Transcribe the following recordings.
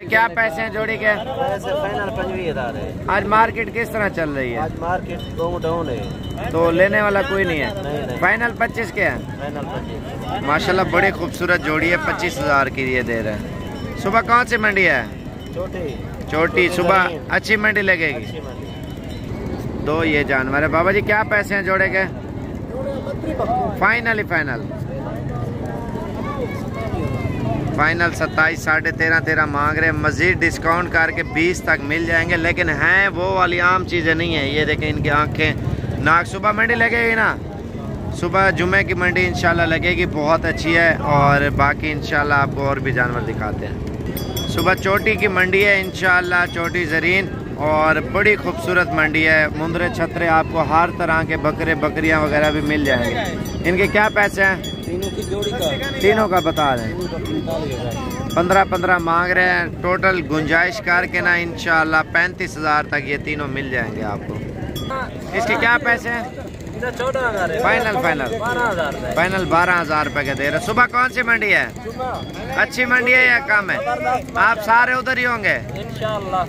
क्या पैसे हैं जोड़ी के? पैसे फाइनल 25,000 है। आज मार्केट किस तरह चल रही है? आज मार्केट डाउन है, तो लेने वाला कोई नहीं है। नहीं। फाइनल 25 के है। फाइनल 25। माशाल्लाह बड़ी खूबसूरत जोड़ी है, 25,000 की ये दे रहे हैं। सुबह कौन सी मंडी है? छोटी। सुबह अच्छी मंडी लगेगी। दो ये जानवर है। बाबा जी क्या पैसे हैं जोड़े के? फाइनल 27, 13.5 मांग रहे हैं। मजीद डिस्काउंट करके 20 तक मिल जाएंगे, लेकिन हैं वो वाली आम चीज़ें नहीं है। ये देखें इनकी आंखें, नाक। सुबह मंडी लगेगी ना? सुबह जुमे की मंडी इंशाल्लाह लगेगी, बहुत अच्छी है। और बाकी इंशाल्लाह आपको और भी जानवर दिखाते हैं। सुबह चोटी की मंडी है इंशाल्लाह, चोटी ज़रीन, और बड़ी खूबसूरत मंडी है। मुंदरे छतरे आपको हर तरह के बकरे बकरियां वगैरह भी मिल जाएंगे। इनके क्या पैसे हैं? तीनों का बता रहे हैं 15 मांग रहे हैं। टोटल गुंजाइश करके ना इंशाल्लाह 35,000 तक ये तीनों मिल जाएंगे आपको। इसके क्या पैसे हैं? 14,000 फाइनल 12,000 रुपए के दे रहे। सुबह कौन सी मंडी है? अच्छी मंडी है या कम है? आप सारे उधर ही होंगे इंशाल्लाह।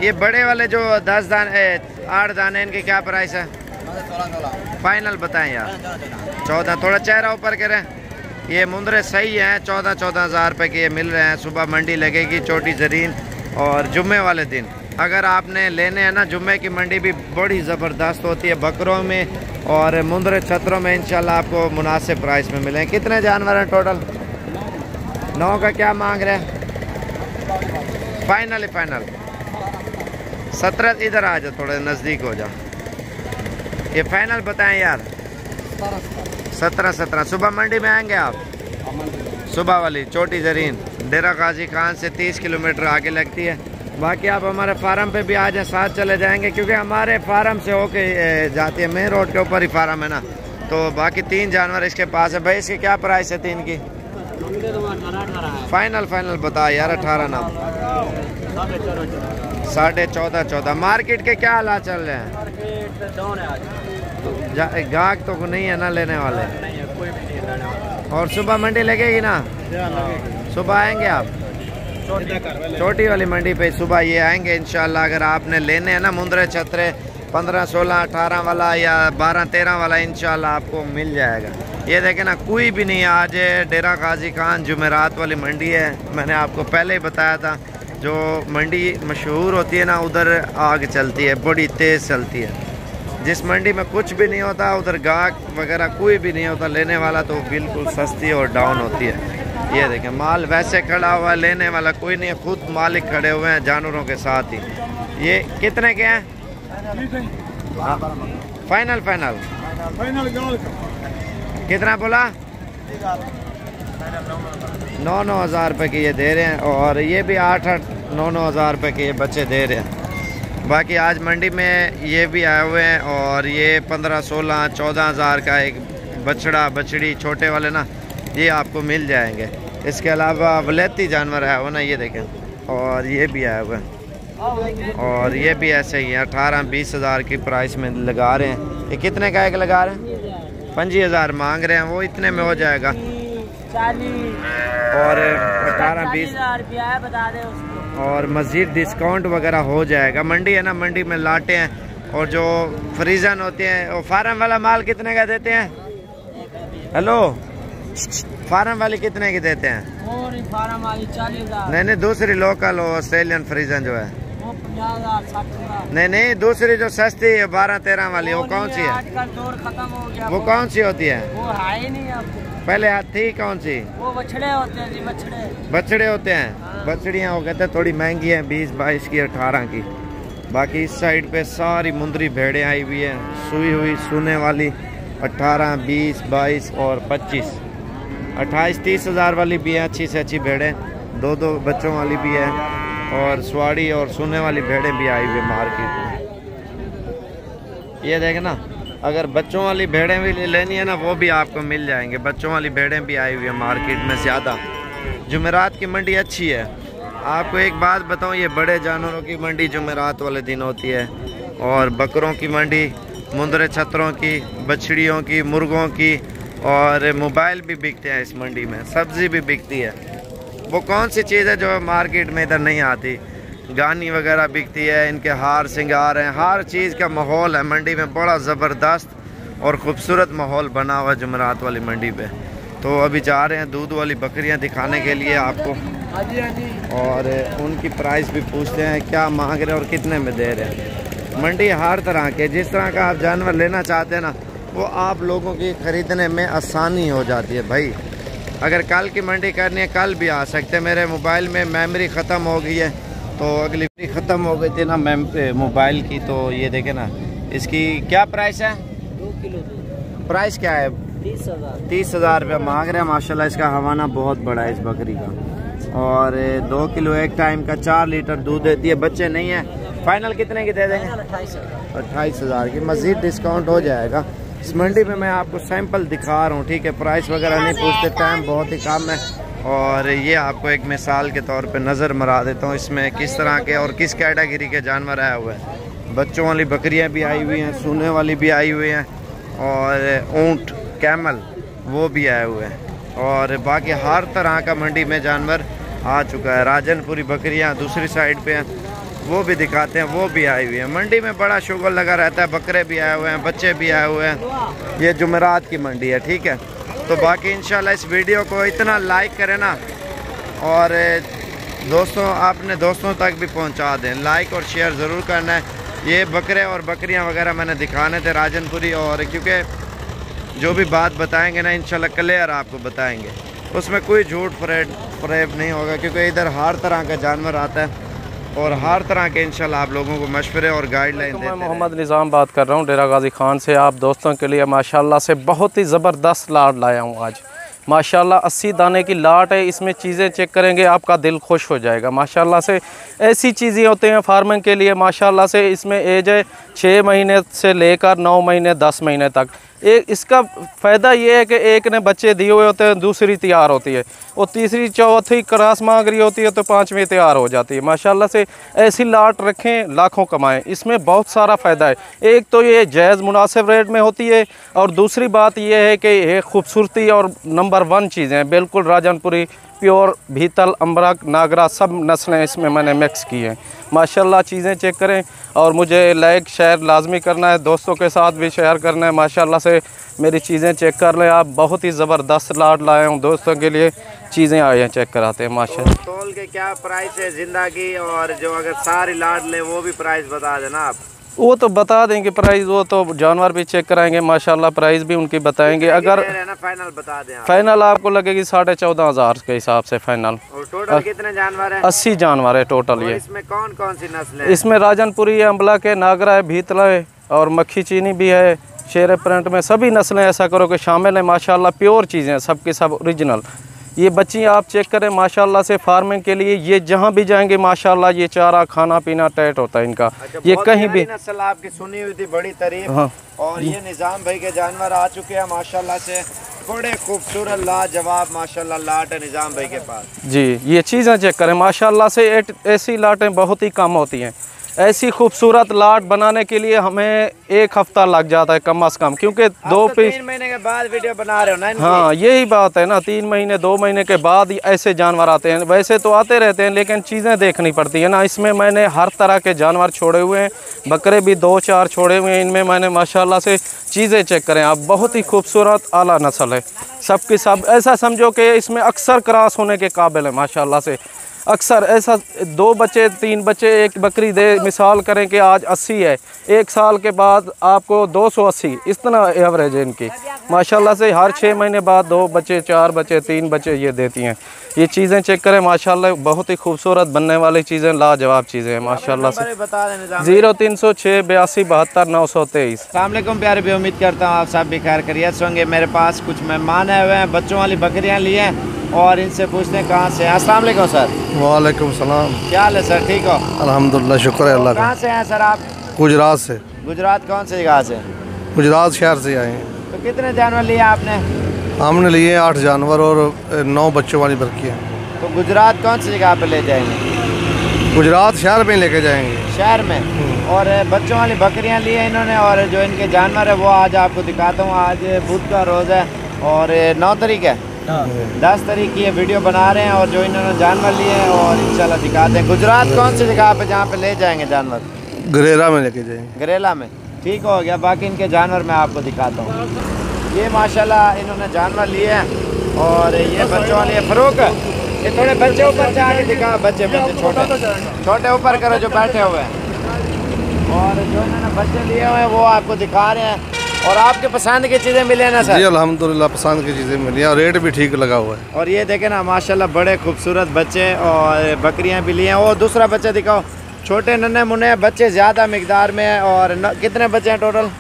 ये बड़े वाले जो 10 दाने 8 दाने, इनके क्या प्राइस है? फाइनल बताएं यार। 14। थोड़ा चेहरा ऊपर करें। ये मुंदरे सही हैं, 14,000 रुपए के ये मिल रहे हैं। सुबह मंडी लगेगी चोटी ज़रीन, और जुम्मे वाले दिन अगर आपने लेने हैं ना, जुम्मे की मंडी भी बड़ी ज़बरदस्त होती है बकरों में और मुंदरे छतरों में। इंशाल्लाह आपको मुनासिब प्राइस में मिलेंगे। कितने जानवर हैं टोटल? 9 का क्या मांग रहे हैं? फाइनल 17। इधर आ जाओ, थोड़े नज़दीक हो जाओ। ये फाइनल बताएं यार। 17। सुबह मंडी में आएंगे आप? सुबह वाली चोटी ज़रीन डेरा गाजी खान से 30 किलोमीटर आगे लगती है। बाकी आप हमारे फार्म पे भी आ जाए, साथ चले जाएंगे, क्योंकि हमारे फार्म से होके जाती है, मेन रोड के ऊपर ही फार्म है ना। तो बाकी 3 जानवर इसके पास है। भाई इसकी क्या प्राइस है 3 की? फाइनल बता यार। 18 ना 14.5। मार्केट के क्या हालात चल रहे हैं? गाहक तो नहीं है ना लेने वाले? और सुबह मंडी लगेगी ना? सुबह आएंगे आप? छोटी वाली मंडी पे सुबह ये आएंगे इंशाल्लाह। अगर आपने लेने हैं ना मुंदरे छतरे 15, 16, 18 वाला या 12, 13 वाला, इंशाल्लाह आपको मिल जाएगा। ये देखें ना, कोई भी नहीं। आज डेरा गाजी खान जुमेरात वाली मंडी है। मैंने आपको पहले ही बताया था, जो मंडी मशहूर होती है ना, उधर आग चलती है, बड़ी तेज़ चलती है। जिस मंडी में कुछ भी नहीं होता, उधर गाहक वगैरह कोई भी नहीं होता लेने वाला, तो बिल्कुल सस्ती और डाउन होती है। ये देखें माल वैसे खड़ा हुआ है, लेने वाला कोई नहीं है, खुद मालिक खड़े हुए हैं जानवरों के साथ ही। ये कितने के हैं? फाइनल कितना बोला? 9,000 रुपये के ये दे रहे हैं, और ये भी 8, 9,000 रुपये के ये बच्चे दे रहे हैं। बाकी आज मंडी में ये भी आए हुए हैं, और ये 15, 16, 14,000 का एक बछड़ा बछड़ी छोटे वाले ना, ये आपको मिल जाएंगे। इसके अलावा वलेती जानवर है वो ना, ये देखें, और ये भी आए हुए हैं, और ये भी ऐसे ही है। 18-20,000 की प्राइस में लगा रहे हैं। ये कितने का एक लगा रहे हैं? 25,000 मांग रहे हैं। वो इतने में हो जाएगा, 40 और 18-20 और मज़ीद डिस्काउंट वगैरह हो जाएगा। मंडी है ना, मंडी में लाटे हैं, और जो फ्रीजन होते हैं। और फार्म वाला माल कितने का देते हैं? हेलो, फार्म वाली कितने की देते हैं? फार्म वाली 40,000। नहीं, दूसरी लोकल ऑस्ट्रेलियन फ्रीजन जो है, वो 50,000, 60,000। नहीं, दूसरी जो सस्ती है 12-13 वाली, वो कौन सी है? आजकल दौर खत्म हो गया। वो कौन सी होती है? वो है ही नहीं अब। पहले थी कौन सी? वो बछड़े होते हैं जी, बछड़े होते हैं। बछड़ियाँ वो कहते हैं थोड़ी महंगी हैं, 20-22 की, 18 की। बाकी इस साइड पे सारी मुंदरी भेड़ें आई हुई है, सुई हुई सूने वाली 18, 20, 22 और 25, 28-30,000 वाली भी है। अच्छी से अच्छी भेड़ें, 2-2 बच्चों वाली भी है, और स्वाड़ी और सूने वाली भेड़ें भी आई हुई है मार्केट में। ये देखें ना, अगर बच्चों वाली भेड़ें भी लेनी है ना, वो भी आपको मिल जाएंगे। बच्चों वाली भेड़ें भी आई हुई है मार्केट में ज़्यादा। जुमेरात की मंडी अच्छी है। आपको एक बात बताऊं, ये बड़े जानवरों की मंडी जुमेरात वाले दिन होती है, और बकरों की मंडी, मुंदरे छतरों की, बछड़ियों की, मुर्गों की, और मोबाइल भी बिकते हैं इस मंडी में, सब्ज़ी भी बिकती है। वो कौन सी चीज़ है जो मार्केट में इधर नहीं आती। गानी वगैरह बिकती है, इनके हार श्रृंगार हैं, हर चीज़ का माहौल है मंडी में बड़ा ज़बरदस्त और ख़ूबसूरत माहौल बना हुआ है जुमेरात वाली मंडी पे। तो अभी जा रहे हैं दूध वाली बकरियां दिखाने के लिए आपको, और उनकी प्राइस भी पूछते हैं क्या मांग रहे हैं और कितने में दे रहे हैं। मंडी हर तरह के जिस तरह का आप जानवर लेना चाहते हैं ना, वो आप लोगों की ख़रीदने में आसानी हो जाती है भाई। अगर कल की मंडी करनी है कल भी आ सकते हैं। मेरे मोबाइल में मेमोरी ख़त्म हो गई है, तो अगली ख़त्म हो गई थी ना मोबाइल की, तो ये देखें ना इसकी क्या प्राइस है। 2 किलो प्राइस क्या है? 30,000 रुपया मांग रहे हैं। माशाल्लाह इसका हवाना बहुत बड़ा है इस बकरी का, और 2 किलो एक टाइम का 4 लीटर दूध देती है। बच्चे नहीं है। फाइनल कितने की दे देंगे? 28,000 की। मज़ीद डिस्काउंट हो जाएगा। इस मंडी में मैं आपको सैंपल दिखा रहा हूँ, ठीक है। प्राइस वगैरह नहीं पूछते, टाइम बहुत ही कम है। और ये आपको एक मिसाल के तौर पे नज़र मरा देता हूँ इसमें किस तरह के और किस कैटेगरी के जानवर आए हुए हैं। बच्चों वाली बकरियाँ भी आई हुई हैं, सूने वाली भी आई हुई हैं, और ऊँट कैमल वो भी आए हुए हैं, और बाकी हर तरह का मंडी में जानवर आ चुका है। राजनपुरी बकरियां दूसरी साइड पे हैं, वो भी दिखाते हैं, वो भी आई हुई है। मंडी में बड़ा शुगर लगा रहता है, बकरे भी आए हुए हैं, बच्चे भी आए हुए हैं। ये जुमेरात की मंडी है, ठीक है। तो बाकी इंशाल्लाह इस वीडियो को इतना लाइक करें ना, और दोस्तों अपने दोस्तों तक भी पहुंचा दें। लाइक और शेयर ज़रूर करना है। ये बकरे और बकरियां वगैरह मैंने दिखाने थे राजनपुरी, और क्योंकि जो भी बात बताएंगे ना इंशाल्लाह क्लियर आपको बताएंगे, उसमें कोई झूठ फरेब नहीं होगा, क्योंकि इधर हर तरह का जानवर आता है और हर तरह के इंशाल्लाह आप लोगों को मशवरे और गाइडलाइन देते हैं। मैं मोहम्मद निज़ाम बात कर रहा हूँ डेरा गाजी खान से। आप दोस्तों के लिए माशाल्लाह से बहुत ही ज़बरदस्त लाट लाया हूँ आज। माशाल्लाह 80 दाने की लाट है। इसमें चीज़ें चेक करेंगे आपका दिल खुश हो जाएगा। माशाल्लाह से ऐसी चीज़ें होती हैं फार्मिंग के लिए। माशाल्लाह से इसमें एज है 6 महीने से लेकर 9 महीने 10 महीने तक। एक इसका फ़ायदा ये है कि एक ने बच्चे दिए हुए होते हैं, दूसरी तैयार होती है, और तीसरी चौथी क्रॉस मांग रही होती है, तो 5वीं तैयार हो जाती है। माशाल्लाह से ऐसी लाट रखें, लाखों कमाएं। इसमें बहुत सारा फ़ायदा है। एक तो ये जायज़ मुनासिब रेट में होती है, और दूसरी बात ये है कि ये खूबसूरती और नंबर 1 चीज़ें हैं। बिल्कुल राजनपुरी प्योर, भीतल, अम्बरक, नागरा सब नस्लें इसमें मैंने मिक्स की हैं। माशाल्लाह चीज़ें चेक करें, और मुझे लाइक शेयर लाजमी करना है, दोस्तों के साथ भी शेयर करना है। माशाल्लाह से मेरी चीज़ें चेक कर लें आप। बहुत ही ज़बरदस्त लाट लाए हूँ दोस्तों के लिए। चीज़ें आए हैं, चेक कराते हैं माशाल्लाह। तोल के क्या प्राइस है जिंदा की, और जो अगर सारी लाट ले वो भी प्राइस बता देना आप। वो तो बता देंगे प्राइस, वो तो जानवर भी चेक कराएंगे माशाल्लाह, प्राइस भी उनकी बताएंगे। अगर फाइनल बता दें आप। फाइनल आपको लगेगी 14,500 के हिसाब से फाइनल। और टोटल कितने जानवर हैं? 80 जानवर है टोटल। ये इसमें कौन कौन सी नस्लें हैं? इसमें राजनपुरी है, अम्बला के, नागरा है, भीतला है, और मक्खी चीनी भी है, शेर प्रिंट में सभी नस्लें ऐसा करो कि शामिल है। माशाल्लाह प्योर चीज़ें सबकी सब ओरिजिनल। ये बच्ची आप चेक करें माशाल्लाह से फार्मिंग के लिए। ये जहाँ भी जाएंगे माशाल्लाह ये चारा खाना पीना टाइट होता है इनका। ये कहीं भी नस्ल आपकी सुनी हुई थी, बड़ी तारीफ। हाँ। और ये निज़ाम भाई के जानवर आ चुके हैं माशाल्लाह से, बड़े खूबसूरत लाजवाब माशाल्लाह लाट है निज़ाम भाई के पास। जी ये चीज़ें चेक करें माशाल्लाह से। ऐसी लाटें बहुत ही कम होती हैं। ऐसी खूबसूरत लाट बनाने के लिए हमें 1 हफ्ता लग जाता है कम से कम, क्योंकि 2 पीस 3 महीने के बाद वीडियो बना रहे हो ना। हाँ यही बात है ना, 3 महीने 2 महीने के बाद ऐसे जानवर आते हैं। वैसे तो आते रहते हैं, लेकिन चीज़ें देखनी पड़ती है ना। इसमें मैंने हर तरह के जानवर छोड़े हुए हैं, बकरे भी 2-4 छोड़े हुए हैं। इनमें मैंने माशाल्लाह से चीज़ें चेक करें आप, बहुत ही खूबसूरत आला नस्ल है सबकी सब। ऐसा समझो कि इसमें अक्सर क्रॉस होने के काबिल है माशाल्लाह से। अक्सर ऐसा 2 बच्चे 3 बच्चे एक बकरी दे, मिसाल करें कि आज 80 है, 1 साल के बाद आपको 280, इस तरह एवरेज है इनकी माशाल्लाह से। हर 6 महीने बाद 2 बच्चे 4 बच्चे 3 बच्चे ये देती हैं। ये चीज़ें चेक करें माशाल्लाह, बहुत ही खूबसूरत बनने वाली चीज़ें, लाजवाब चीज़ें हैं माशाल्लाह से। 0306 82 72 923। अस्सलाम वालेकुम प्यारे भी, उम्मीद करता हूँ आप सब भी खैर खैरियत से होंगे। मेरे पास कुछ मेहमान आए हुए हैं, बच्चों वाली बकरियाँ लिए हैं, और इनसे पूछते हैं कहाँ से। अस्सलाम वालेकुम सर। वालेकुम सलाम। क्या हाल है सर, ठीक हो? अल्हम्दुलिल्लाह, शुक्र है अल्लाह का। कहाँ से हैं सर आप? गुजरात से। गुजरात कौन सी जगह से? गुजरात शहर से आए हैं। तो कितने जानवर लिए आपने? हमने लिए 8 जानवर और 9 बच्चों वाली बकरियाँ। तो गुजरात कौन सी जगह पे ले जाएंगे? गुजरात शहर में लेके जाएंगे। शहर में। और बच्चों वाली बकरियां ली हैं इन्होंने, और जो इनके जानवर है वो आज आपको दिखाता हूँ। आज बुध का रोज़ है और 9 तारीख है। 10 तारीख की ये वीडियो बना रहे हैं और जो इन्होंने जानवर लिए हैं और इंशाल्लाह दिखाते हैं। गुजरात कौन सी जगह पे जहाँ पे ले जाएंगे जानवर? गरेरा में लेके जाएंगे। गरेला में, ठीक हो गया। बाकी इनके जानवर मैं आपको दिखाता हूँ। ये माशाल्लाह इन्होंने जानवर लिए हैं और ये बच्चों वाले फरूक, ये थोड़े बच्चे ऊपर जाके दिखा, बच्चे छोटे ऊपर करो जो बैठे हुए हैं। और जो इन्होंने बच्चे लिए हुए हैं वो आपको दिखा रहे हैं। और आपके पसंद की चीज़ें मिली हैं ना सर? जी अल्हम्दुलिल्लाह पसंद की चीज़ें मिली हैं और रेट भी ठीक लगा हुआ है। और ये देखें ना माशाल्लाह बड़े खूबसूरत बच्चे और बकरियां भी लिए हैं। और दूसरा बच्चा दिखाओ, छोटे नन्हे मुन्ने बच्चे ज़्यादा मिकदार में है। और कितने बच्चे हैं टोटल?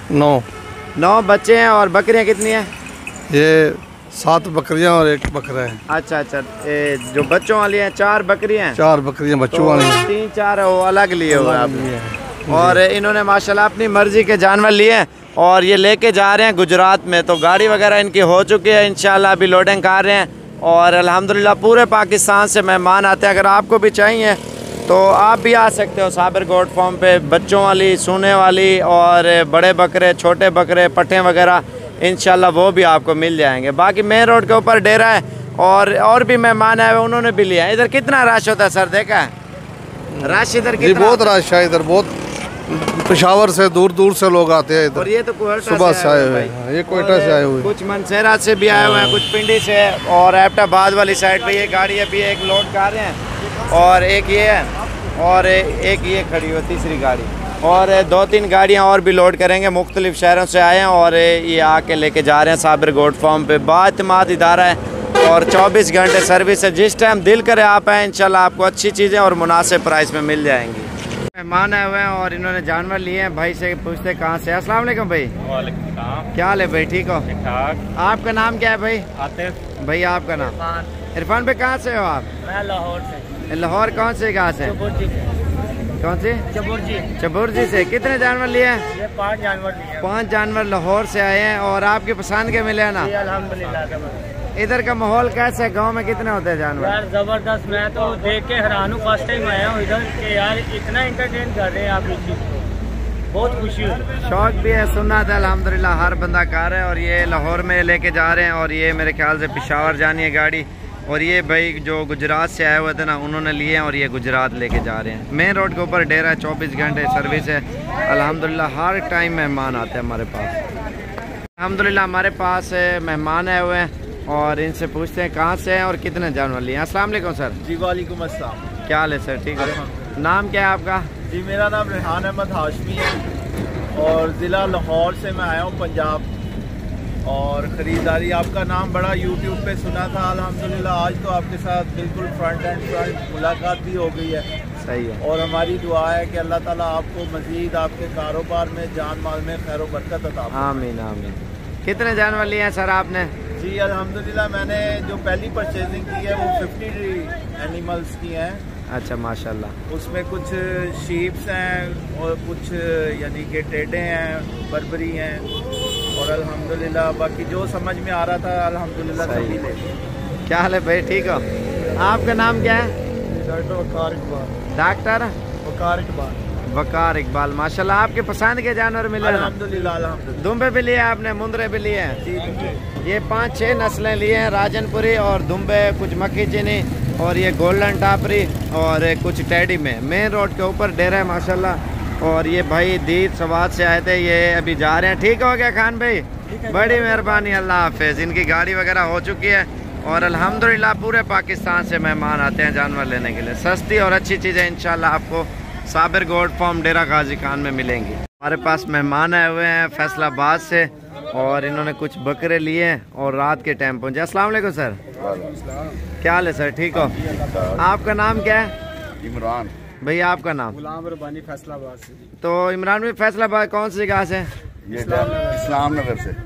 9 बच्चे हैं। और बकरियां कितनी हैं? ये 7 बकरियां और 1 बकरा है। अच्छा, जो बच्चों वाली हैं 4 बकरियां हैं। 4 बकरियां बच्चों वाली हैं। 3-4 वो अलग लिए हुए हैं। और इन्होंने माशाल्लाह अपनी मर्जी के जानवर लिए हैं और ये लेके जा रहे हैं गुजरात में। तो गाड़ी वगैरह इनकी हो चुकी है, इंशाल्लाह अभी लोडिंग कर रहे हैं। और अल्हम्दुलिल्लाह पूरे पाकिस्तान से मेहमान आते हैं। अगर आपको भी चाहिए तो आप भी आ सकते हो साबिर गोट फार्म पे। बच्चों वाली, सोने वाली और बड़े बकरे, छोटे बकरे, पट्ठे वगैरह इंशाल्लाह वो भी आपको मिल जाएंगे। बाकी मेन रोड के ऊपर डेरा है और भी मेहमान आए हुए, उन्होंने भी लिया है। इधर कितना रश होता है सर, देखा है रश इधर कितना? बहुत रश है इधर, बहुत पेशावर से दूर दूर से लोग आते हैं इधर। और ये तो कोयटा सुबह से आए हुए हैं, ये कोयटा से आए हुए, कुछ मनसेरा से भी आए हुए हैं, कुछ पिंडी से और एबटाबाद वाली साइड पे। ये गाड़ी अभी एक लोड कर रहे हैं और एक ये है और एक ये खड़ी हुई तीसरी गाड़ी और 2-3 गाड़ियाँ और भी लोड करेंगे। मुख्तलिफ शहरों से आए हैं और ये आके लेके जा रहे हैं साबिर गोट फार्म पे। बाएतमाद इदारा है और 24 घंटे सर्विस है। जिस टाइम दिल करे आप आएँ, इंशाल्लाह आपको अच्छी चीज़ें और मुनासिब प्राइस में मिल जाएंगी। मेहमान आए हुए हैं और इन्होंने जानवर लिए हैं। भाई से पूछते कहाँ से? अस्सलाम वालेकुम भाई। वालेकुम सलाम। क्या हाल है भाई, ठीक हो? ठीक ठाक। आपका नाम क्या है भाई? आतिफ। भाई आपका नाम? इरफान भाई कहाँ से हो आप? मैं लाहौर से। लाहौर कौन से जगह से? कौन सी? चबुर्जी से। कितने जानवर लिए हैं? ये 5 जानवर लिए। 5 जानवर लाहौर से आए हैं। और आपकी पसंद के मिले हैं ना? अल्हम्दुलिल्लाह। इधर का माहौल कैसा है? गांव में कितने होते हैं जानवर? यार जबरदस्त, मैं तो देख के हैरान हूँ। फर्स्ट टाइम आया हूँ इधर के यार, इतना एंटरटेन कर रहे हैं आप इस चीज़ को, बहुत खुशी हुई। शौक भी है, सुनना था अल्हम्दुलिल्लाह हर बंदा कर रहा है। और ये लाहौर में लेके जा रहे हैं और ये मेरे ख्याल से पेशावर जानी है गाड़ी। और ये भाई जो गुजरात से आए हुए थे ना, उन्होंने लिए हैं और ये गुजरात लेके जा रहे हैं। मेन रोड के ऊपर डेरा, 24 घंटे सर्विस है। अल्हम्दुलिल्लाह हर टाइम मेहमान आते हैं हमारे पास। अल्हम्दुलिल्लाह हमारे पास मेहमान आए हुए हैं और इनसे पूछते हैं कहाँ से हैं और कितने जानवर लिए हैं। अस्सलाम वालेकुम सर। जी वालेकुम अस्सलाम। क्या हाल है सर, ठीक है? नाम क्या है आपका? जी मेरा नाम रेहान अहमद हाशमी है और ज़िला लाहौर से मैं आया हूँ, पंजाब। और ख़रीदारी आपका नाम बड़ा यूट्यूब पे सुना था, अल्हम्दुलिल्लाह आज तो आपके साथ बिल्कुल फ्रंट एंड फ्रंट मुलाकात भी हो गई है। सही है। और हमारी दुआ है कि अल्लाह ताला आपको मज़ीद आपके कारोबार में, जान माल में खैर बरकत अता फरमाए। आमीन आमीन। कितने जानवर लिए हैं सर आपने? जी अल्हम्दुलिल्लाह मैंने जो पहली परचेजिंग की है वो 50 एनिमल्स की हैं। अच्छा माशाल्लाह। उसमें कुछ शीप्स हैं और कुछ यानी कि टेढ़े हैं, बर्बरी हैं और अल्हम्दुलिल्लाह बाकी जो समझ में आ रहा था अल्हम्दुलिल्लाह सभी ले। क्या हाल है भाई, ठीक हो? आपका नाम क्या है? डॉक्टर वकार इकबाल। डॉक्टर वकार इकबाल। वकार इकबाल। माशाल्लाह आपके पसंद के जानवर मिले? अल्हम्दुलिल्लाह अल्हम्दुलिल्लाह। दुम्बे भी लिए आपने, मुंदरे भी लिए हैं? जी। ये 5-6 नस्लें लिए हैं, राजनपुरी और दुम्बे, कुछ मक्खी चीनी और ये गोल्डन टापरी और कुछ टैडी में। मेन रोड के ऊपर डेरा है माशाल्लाह। और ये भाई दीद सवाद से आए थे, ये अभी जा रहे हैं। ठीक हो गया खान भाई? बड़ी मेहरबानी, अल्लाह हाफिज़। इनकी गाड़ी वगैरह हो चुकी है और अल्हम्दुलिल्लाह पूरे पाकिस्तान से मेहमान आते हैं जानवर लेने के लिए। सस्ती और अच्छी चीज़ें इंशाल्लाह आपको साबिर गोट फार्म डेरा गाजी खान में मिलेंगी। हमारे पास मेहमान आए हुए हैं फैसलाबाद से और इन्होंने कुछ बकरे लिए हैं और रात के टाइम पहुंचे। अस्सलाम वालेकुम सर। क्या हाल है सर, ठीक हो? आपका नाम क्या है? इमरान। भैया आपका नाम? गुलाम रबानी फैसलाबाद से। तो इमरान भाई फैसलाबाद कौन सी जगह से? ये इस्लाम नगर से।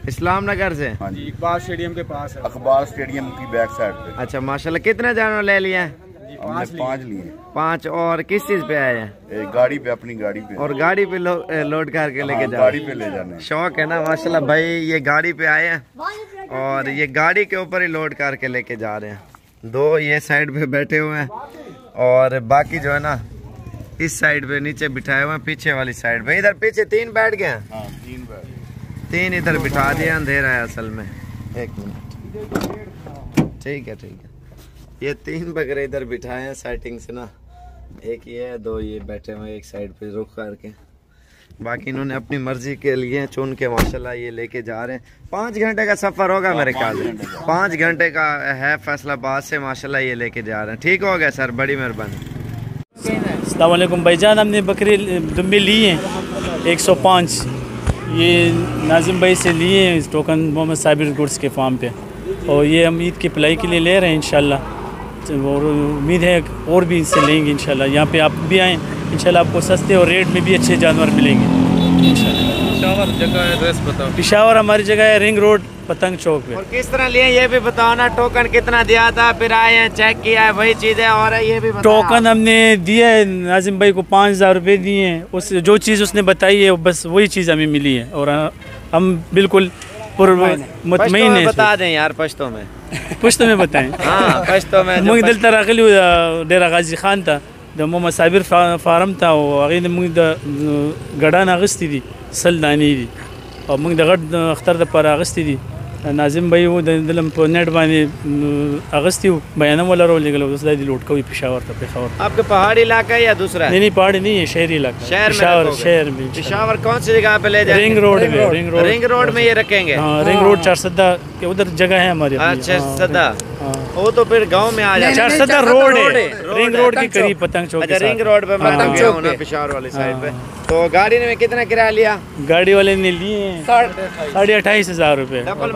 इस्लाम नगर से? हाँ जी, इकबाल स्टेडियम के पास है। अखबार स्टेडियम की बैक साइड पे। अच्छा माशाल्लाह। कितने जानवर ले लिए हैं? हमने 5 लिए। 5। और किस चीज पे आए हैं? एक गाड़ी पे, अपनी गाड़ी पे। और गाड़ी पे लोड करके लेके जा? गाड़ी पे ले जाने। शौक है ना माशाल्लाह भाई। ये गाड़ी पे आए हैं और ये गाड़ी के ऊपर ही लोड करके लेके जा रहे हैं। 2 ये साइड पे बैठे हुए हैं और बाकी जो है ना इस साइड पे नीचे बिठाए हुए हैं, पीछे वाली साइड पे। इधर पीछे 3 बैठ गए हैं। हाँ, 3 बैठ। 3 इधर बिठा दिया, अंधेरा है असल में। 1 मिनट। ठीक है ठीक है। ये 3 बकरे इधर बिठाए हैं सेटिंग से ना, एक ये है, 2 ये बैठे हुए एक साइड पे रुख करके, बाकी इन्होंने अपनी मर्जी के लिए चुन के माशाल्लाह ये लेके जा रहे हैं। 5 घंटे का सफर होगा मेरे ख्याल से, 5 घंटे का है फैसलाबाद से माशाल्लाह ये लेके जा रहे हैं। ठीक हो गया सर, बड़ी मेहरबानी। अस्सलाम वालेकुम भाईजान, हमने बकरी दुम्बे लिए हैं 105, ये नाजिम भाई से लिए हैं टोकन मोहम्मद साबिर गुड्स के फार्म पे, और ये हम ईद की पलाई के लिए ले रहे हैं इंशाल्लाह, और उम्मीद है और भी इससे लेंगे इंशाल्लाह। यहाँ पे आप भी आएँ इंशाल्लाह, आपको सस्ते और रेट में भी अच्छे जानवर मिलेंगे इंशाल्लाह। पेशावर जगह एड्रेस बताओ। पेशावर हमारी जगह है रिंग रोड पतंग चौक पे। और किस तरह लिए ये भी बताओ ना, टोकन कितना दिया था, फिर आए हैं चेक किया है, वही चीज़ें और है ये भी बताओ। टोकन हमने दिया है नाजिम भाई को 5000 रुपये दिए हैं, उस जो चीज़ उसने बताई है बस वही चीज़ हमें मिली है, और हम बिल्कुल मुतमईन है। बता दें यार पश्तो में, पुश्तो में बताएं। हाँ पश्तो में। मुझे दिल तराकली डेरा गाजी खान था, द मोहम्मद साबिर फार्म था, और अगले मुझे गड़ा नागस्ती थी सलदानी थी, और मुझे गड अख्तर पर आगस्ती थी। नाजिम भाई वो दिलम पर नेट बाने अगस्ती बयान वाला रोल निकला, दूसरा दिल उठ के पेशावर था। पेशावर आपका पहाड़ी इलाका है या दूसरा? नहीं पहाड़ी नहीं है, शहरी इलाका। शहर में। पेशावर कौन सी जगह पे ले जाएंगे? Ring road. रिंग रोड में ये रखेंगे? हाँ, रिंग रोड 4 के उधर जगह है हमारे। अच्छा सदा, वो तो फिर गांव में आ जाए। 4 रोड है, रिंग रोड के करीब पतंग चौक। अच्छा रिंग रोड पे मैं गया हूं ना पेशावर वाली साइड पे। तो गाड़ी ने कितना किराया लिया? गाड़ी वाले ने लिए 28,500 रुपये। डबल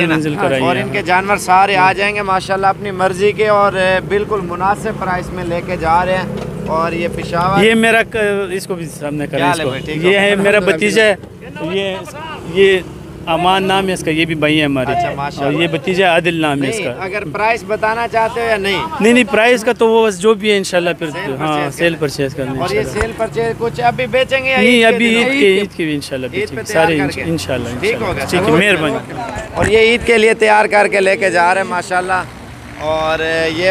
मंजिल कराई और इनके जानवर सारे आ जाएंगे माशाल्लाह अपनी मर्जी के, और बिल्कुल मुनासिब प्राइस में लेके जा रहे हैं। और ये पेशावर, ये मेरा इसको भी सामने करें, ये है मेरा भतीजा है, ये अमान नाम है इसका, ये भी भाई है हमारे। अच्छा माशाल्लाह। और ये भतीजा आदिल नाम है इसका। अगर प्राइस बताना चाहते हो या नहीं? नहीं प्राइस का तो वो बस जो भी है इंशाल्लाह फिर हाँ सेल परचेज करना। और ये सेल परचेज कुछ अभी बेचेंगे या नहीं? अभी ईद के भी इंशाल्लाह बेचेंगे सारे इंशाल्लाह। ठीक होगा, ठीक है, मेहरबानी। और ये ईद के लिए तैयार करके लेके जा रहे हैं माशाल्लाह। और ये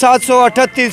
738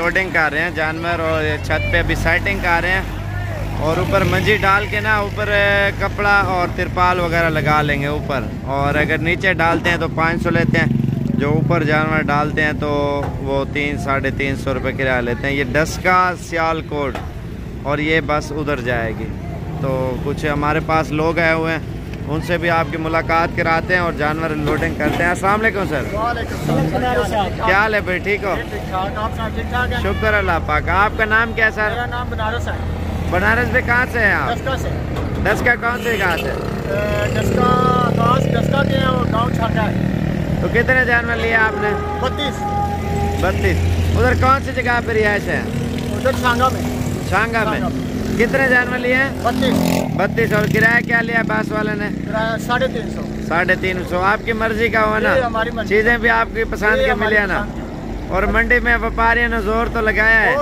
लोडिंग कर रहे हैं जानवर और छत पे अभी सेटिंग कर रहे हैं, और ऊपर मंजी डाल के ना ऊपर कपड़ा और तिरपाल वगैरह लगा लेंगे ऊपर। और अगर नीचे डालते हैं तो 500 लेते हैं, जो ऊपर जानवर डालते हैं तो वो 300-350 रुपये किराया लेते हैं। ये डस्का सियालकोट, और ये बस उधर जाएगी। तो कुछ हमारे पास लोग आए हुए हैं, उनसे भी आपकी मुलाकात कराते हैं और जानवर लोडिंग करते हैं। अस्सलाम वालेकुम सर। क्या हाल है भाई, ठीक हो? शुक्र अल्लाह पाक। आपका नाम क्या है सर? मेरा नाम बनारस है। बनारस में कहाँ से हैं आप? डस्का से। डस्का कौन से घाट है? डस्का के गाँव छाटा है। तो कितने जानवर लिए आपने? 32। उधर कौन सी जगह पर रिहाइश है? उधर छांगा में। कितने जानवर लिए हैं? 32। और किराया क्या लिया बस वाले ने? 350। आपकी मर्जी का हुआ ना, चीजें भी आपकी पसंद के मिले ना। और मंडी में व्यापारियों ने जोर तो लगाया है,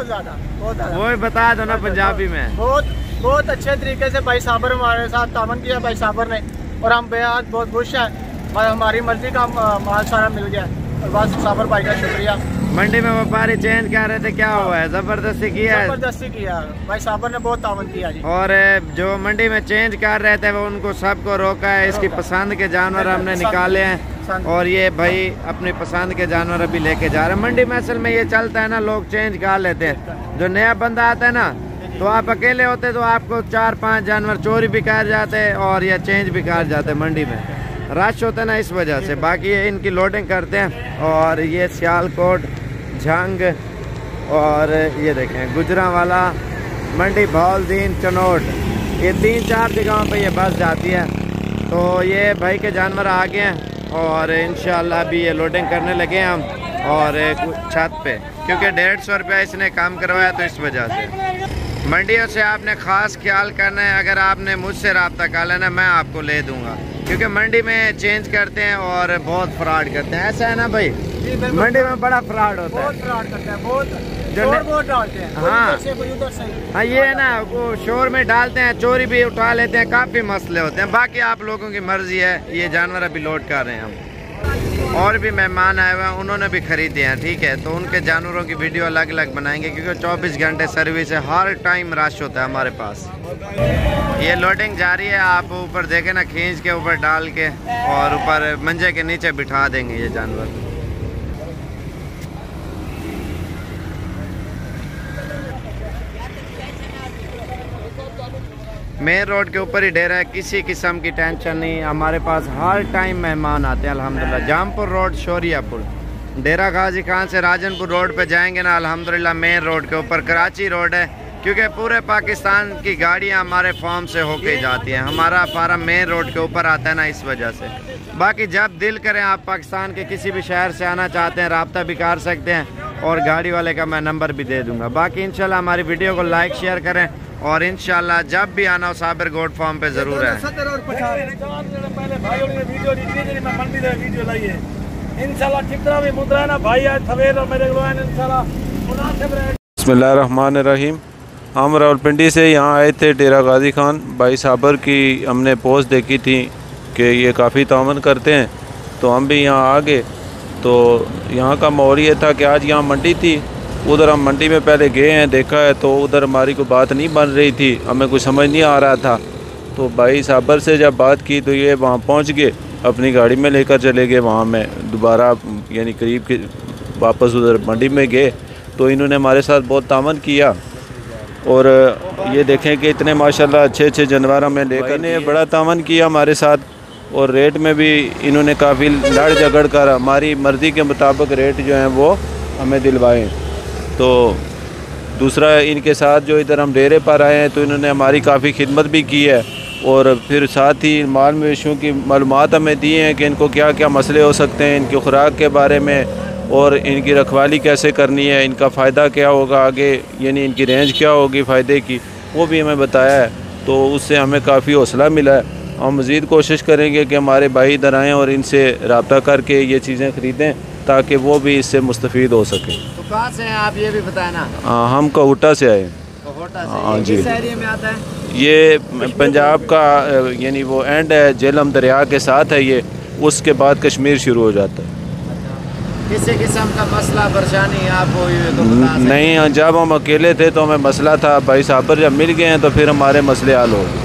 वो भी बता दो ना पंजाबी में। बहुत अच्छे तरीके से भाई साबर हमारे साथ तावन किया भाई साबर ने, और हम बेहद बहुत खुश हैं। हमारी मर्जी का माल सारा मिल गया, और बस साबर भाई का शुक्रिया। मंडी में व्यापारी चेंज कर रहे थे, क्या हुआ है? जबरदस्ती किया है? जबरदस्ती किया भाई साबर ने, बहुत तावन किया जी। और जो मंडी में चेंज कर रहे थे वो उनको सबको रोका है। इसकी पसंद के जानवर हमने निकाले हैं, और ये भाई अपनी पसंद के जानवर अभी लेके जा रहे हैं। मंडी में असल में ये चलता है ना, लोग चेंज कर लेते हैं। जो नया बंदा आता है ना, तो आप अकेले होते तो आपको 4-5 जानवर चोरी भी कर जाते और या चेंज भी कर जाते मंडी में, रश होता है ना इस वजह से। बाकी इनकी लोडिंग करते हैं। और ये सियालकोट, झंग और ये देखें गुजरांवाला मंडी बहाउद्दीन चनोट, ये 3-4 जगहों पे ये बस जाती है। तो ये भाई के जानवर आ गए हैं और इंशाल्लाह अभी ये लोडिंग करने लगे हैं हम और छत पे, क्योंकि 150 रुपया इसने काम करवाया तो इस वजह से। मंडियों से आपने ख़ास ख्याल करना है, अगर आपने मुझसे रब्ता कर लेना मैं आपको ले दूंगा, क्योंकि मंडी में चेंज करते हैं और बहुत फ्रॉड करते हैं। ऐसा है ना भाई, मंडी में बड़ा फ्रॉड होता है, बहुत फ्रॉड करते हैं, बहुत डालते हैं। हाँ ये है ना, वो शोर में डालते हैं, चोरी भी उठा लेते हैं, काफ़ी मसले होते हैं। बाकी आप लोगों की मर्जी है। ये जानवर अभी लोड कर रहे हैं हम, और भी मेहमान आए हुए हैं, उन्होंने भी खरीदे हैं, ठीक है। तो उनके जानवरों की वीडियो अलग अलग बनाएंगे, क्योंकि 24 घंटे सर्विस है, हर टाइम रश होता है हमारे पास। ये लोडिंग जारी है, आप ऊपर देखें ना, खींच के ऊपर डाल के और ऊपर मंजे के नीचे बिठा देंगे ये जानवर। मेन रोड के ऊपर ही डेरा है, किसी किस्म की टेंशन नहीं। हमारे पास हर टाइम मेहमान आते हैं अल्हम्दुलिल्लाह। जामपुर रोड, शोरियापुर, डेरा गाजी खान से राजनपुर रोड पे जाएंगे ना, अल्हम्दुलिल्लाह मेन रोड के ऊपर कराची रोड है, क्योंकि पूरे पाकिस्तान की गाड़ियां हमारे फार्म से होके जाती हैं। हमारा फार्म मेन रोड के ऊपर आता है ना, इस वजह से। बाकी जब दिल करें, आप पाकिस्तान के किसी भी शहर से आना चाहते हैं, रब्ता भी कर सकते हैं, और गाड़ी वाले का मैं नंबर भी दे दूँगा। बाकी इंशाल्लाह हमारी वीडियो को लाइक शेयर करें, और इंशाल्लाह जब भी आना हो साबिर गोट फार्म पे ज़रूर है। बिस्मिल्लाहिर्रहमानिर्रहीम। हम रावलपिंडी से यहाँ आए थे डेरा गाजी खान। भाई साबर की हमने पोस्ट देखी थी कि ये काफ़ी तावन करते हैं, तो हम भी यहाँ आ गए। तो यहाँ का माहौल ये था कि आज यहाँ मंडी थी, उधर हम मंडी में पहले गए हैं, देखा है, तो उधर हमारी कोई बात नहीं बन रही थी, हमें कुछ समझ नहीं आ रहा था। तो भाई साबर से जब बात की तो ये वहाँ पहुँच गए, अपनी गाड़ी में लेकर चले गए। वहाँ में दोबारा यानी करीब के वापस उधर मंडी में गए, तो इन्होंने हमारे साथ बहुत तावन किया। और ये देखें कि इतने माशाल्लाह अच्छे अच्छे जानवर हमें लेकर, ने बड़ा तावन किया हमारे साथ, और रेट में भी इन्होंने काफ़ी लड़ झगड़ कर हमारी मर्ज़ी के मुताबिक रेट जो हैं वो हमें दिलवाए। तो दूसरा, इनके साथ जो इधर हम डेरे पर आए हैं, तो इन्होंने हमारी काफ़ी खिदमत भी की है, और फिर साथ ही माल मवेशियों की मालूमात हमें दी हैं कि इनको क्या क्या मसले हो सकते हैं, इनकी खुराक के बारे में, और इनकी रखवाली कैसे करनी है, इनका फ़ायदा क्या होगा आगे, यानी इनकी रेंज क्या होगी फ़ायदे की, वो भी हमें बताया है। तो उससे हमें काफ़ी हौसला मिला है। हम मज़ीद कोशिश करेंगे कि हमारे भाई इधर आएँ और इनसे रब्ता करके ये चीज़ें ख़रीदें, ताकि वो भी इससे मुस्तफ़ीद हो सके। तो कहाँ से हैं आप, ये भी बताएं ना। हम कोहटा से आए। हाँ जी। किस एरिया में आता है ये? पंजाब का यानी वो एंड है, झेलम दरिया के साथ है ये, उसके बाद कश्मीर शुरू हो जाता है। किसी किस्म का मसला परेशानी आपको तो बता सकते? नहीं, जब हम अकेले थे तो हमें मसला था, भाई साहब जब मिल गए हैं तो फिर हमारे मसले हल हो गए।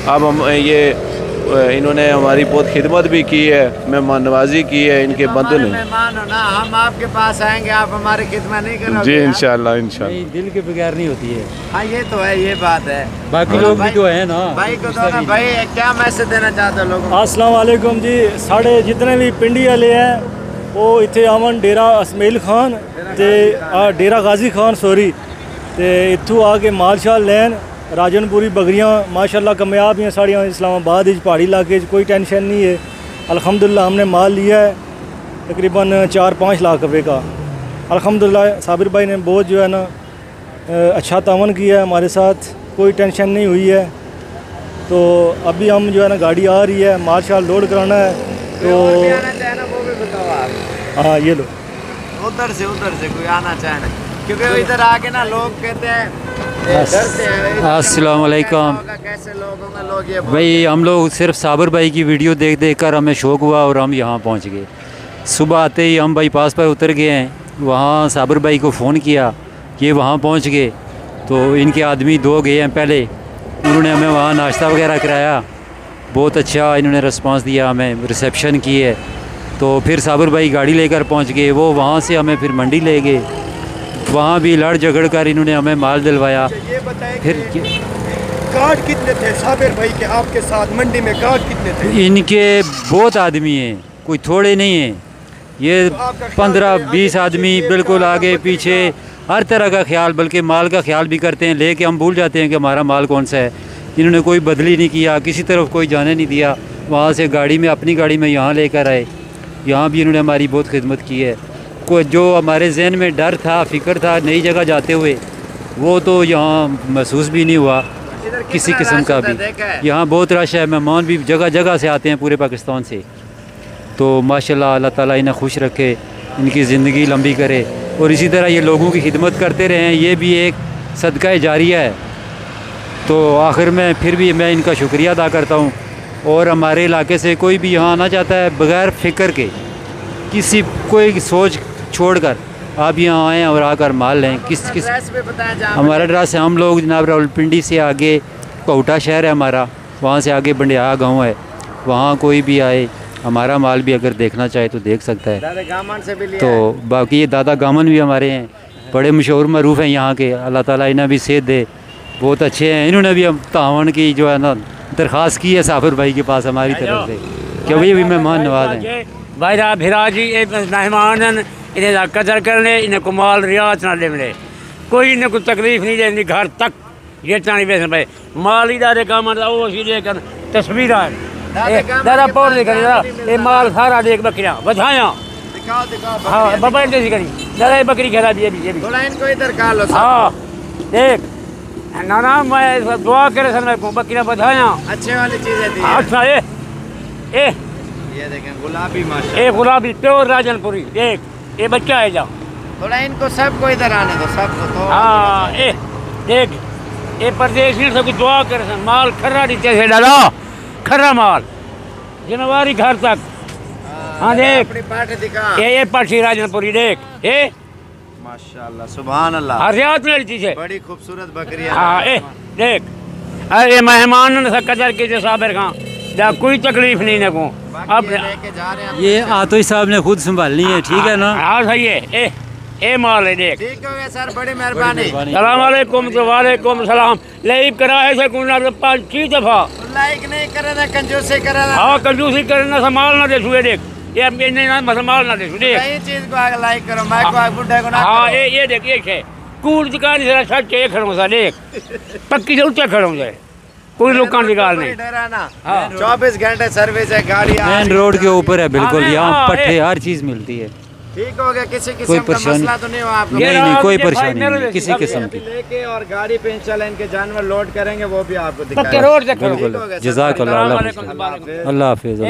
अब हम ये इन्होंने हमारी बहुत खिदमत भी की है, मेहमान नवाजी की है इनके बंदों ने। मेहमान हो ना, हम आपके पास आएंगे, आप हमारी खिदमत नहीं करोगे? जी इंशाल्लाह इंशाल्लाह। दिल के बगैर नहीं होती है। हाँ ये तो है, ये बात है। बाकी लोग भी तो है ना। भाई को तो ना, भाई क्या मैसेज देना चाहते हो लोगों को? अस्सलाम वालेकुम जी। साढ़े जितने भी पिंडी वाले हैं वो इतने आवन डेरा इसमाइल खान ते डेरा गाजी खान सॉरी, ते इत्थों आके माल शाल लैन। राजनपुरी बकरियां माशाल्लाह कामयाब हैं साड़ियाँ इस्लामाबाद पहाड़ी इलाके, कोई टेंशन नहीं है। अल्हम्दुलिल्लाह हमने माल लिया है तकरीबन 4-5 लाख रुपए का। अल्हम्दुलिल्लाह साबिर भाई ने बहुत जो है ना अच्छा तावन किया है हमारे साथ, कोई टेंशन नहीं हुई है। तो अभी हम जो है ना गाड़ी आ रही है, माल शाल लोड कराना है। तो वो भी बताओ आप। हाँ ये लो, उधर से कोई आना चाहे ना, क्योंकि इधर आके ना लोग कहते हैं अस्सलाम वालेकुम। कैसे लोग होंगे लोग ये भाई हम लोग सिर्फ साबिर भाई की वीडियो देख कर हमें शौक़ हुआ और हम यहाँ पहुँच गए। सुबह आते ही हम बाईपास पर उतर गए हैं, वहाँ साबिर भाई को फ़ोन किया, ये वहाँ पहुँच गए। तो इनके आदमी 2 गए हैं पहले, उन्होंने हमें वहाँ नाश्ता वगैरह कराया, बहुत अच्छा इन्होंने रिस्पांस दिया, हमें रिसेप्शन की है। तो फिर साबिर भाई गाड़ी लेकर पहुँच गए, वो वहाँ से हमें फिर मंडी ले गए, वहाँ भी लड़ झगड़ कर इन्होंने हमें माल दिलवाया। ये बताएं फिर गार्ड कितने थे साबिर भाई के आपके साथ मंडी में? गार्ड कितने थे? इनके बहुत आदमी हैं, कोई थोड़े नहीं हैं। ये 15-20 आदमी बिल्कुल आगे पीछे हर तरह का ख्याल, बल्कि माल का ख्याल भी करते हैं, लेके हम भूल जाते हैं कि हमारा माल कौन सा है। इन्होंने कोई बदली नहीं किया, किसी तरफ कोई जाने नहीं दिया, वहाँ से गाड़ी में, अपनी गाड़ी में यहाँ लेकर आए। यहाँ भी इन्होंने हमारी बहुत खिदमत की है। कोई जो हमारे जहन में डर था, फ़िक्र था नई जगह जाते हुए, वो तो यहाँ महसूस भी नहीं हुआ किसी किस्म का भी। यहाँ बहुत रश है, मेहमान भी जगह जगह से आते हैं पूरे पाकिस्तान से। तो माशाल्लाह अल्लाह ताला इन्हें खुश रखे, इनकी ज़िंदगी लंबी करे और इसी तरह ये लोगों की खिदमत करते रहें। ये भी एक सदका जारिया है। तो आखिर में फिर भी मैं इनका शुक्रिया अदा करता हूँ। और हमारे इलाके से कोई भी यहाँ आना चाहता है बग़ैर फ़िक्र के, किसी कोई सोच छोड़कर आप यहाँ आएँ और आकर माल लें। किस हमारा एड्रेस है, हम लोग जनाब रावलपिंडी से आगे कोटा शहर है हमारा, वहाँ से आगे बंडिया गाँव है। वहाँ कोई भी आए, हमारा माल भी अगर देखना चाहे तो देख सकता है। दादा गामन से भी लिया तो बाकी ये दादा गामन भी हमारे हैं, बड़े मशहूर मरूफ़ हैं यहाँ के। अल्लाह ताला इन्हें भी सेहत दे, बहुत अच्छे हैं। इन्होंने भी हम तावन की जो है ना दरख्वास्त की है साफिर भाई के पास हमारी तरफ से कि वही भी मेहमान नवाज हैं। भाई भिरा जी मेहमान इन्हें कदर करने, इन्हें को माल रियात ना ले, कोई इन्हें को तकलीफ नहीं देनी, घर तक जितना नहीं बेचना पाए माल ही दादे काम लेकर तस्वीर दादा पौड़ दे कर माल सारा देख बकरियाँ बधाया। हाँ बाबा जैसी करी दादा बकरी खिला दी अभी इनको इधर खा लो। हाँ देख ना ना मैं दुआ करे सर को बकरियाँ बधाया, अच्छे वाली चीजें दी। अच्छा ये देखें गुलाबी माशा, ये गुलाबी प्योर राजनपुरी। देख ये बच्चा है, जाओ थोड़ा इनको सबको इधर आने दो, सबको तो। हाँ देख ये परदेशी सबकी दुआ करे माल खर्रा नीचे से डाला, खर्रा माल जनवरी घर तक। हाँ देख अपनी पाठ दिखा, ये पाठी राजनपुरी देख ये माशाल्लाह सुभान अल्लाह। हरियात में चीज है, बड़ी खूबसूरत बकरियां। हाँ देख अरे मेहमान ने कदर के साबिर खां कोई तकलीफ नहीं ना को अब लेके जा रहे हैं। ये आतोई साहब ने खुद संभालनी है, ठीक है ना? हाँ सही है। ए माल है देख। ठीक हो गया सर, बड़ी मेहरबानी। सलाम अलैकुम। तो वालेकुम सलाम। लाइव कराए से कुना 5 दफा लाइक नहीं करे ना, कंजूसी करे ना। हाँ कंजूसी करे ना, संभाल ना दे सुए देख ये नहीं संभाल ना दे देख। कई चीज को आगे लाइक करो, मैं को आगे बुड्ढे को ना। हाँ ये देख एक है कूड़ दुकान से सच के खड़ो सा देख, पक्की से ऊंचे खड़ो से कोई दुकान निकाल नहीं। 24 घंटे सर्विस है, गाड़ी मेन रोड के ऊपर है बिल्कुल। यहाँ पट्टे हर चीज मिलती है। ठीक हो गया, किसी किस्म का मसला तो नहीं हो आपको? नहीं कोई परेशानी नहीं किसी किस्म की। लेके और गाड़ी पे इंशाल्लाह इनके जानवर लोड करेंगे, वो भी आपको दिखाएंगे। बिल्कुल जज़ाकल्लाह, अल्लाह हाफिज़।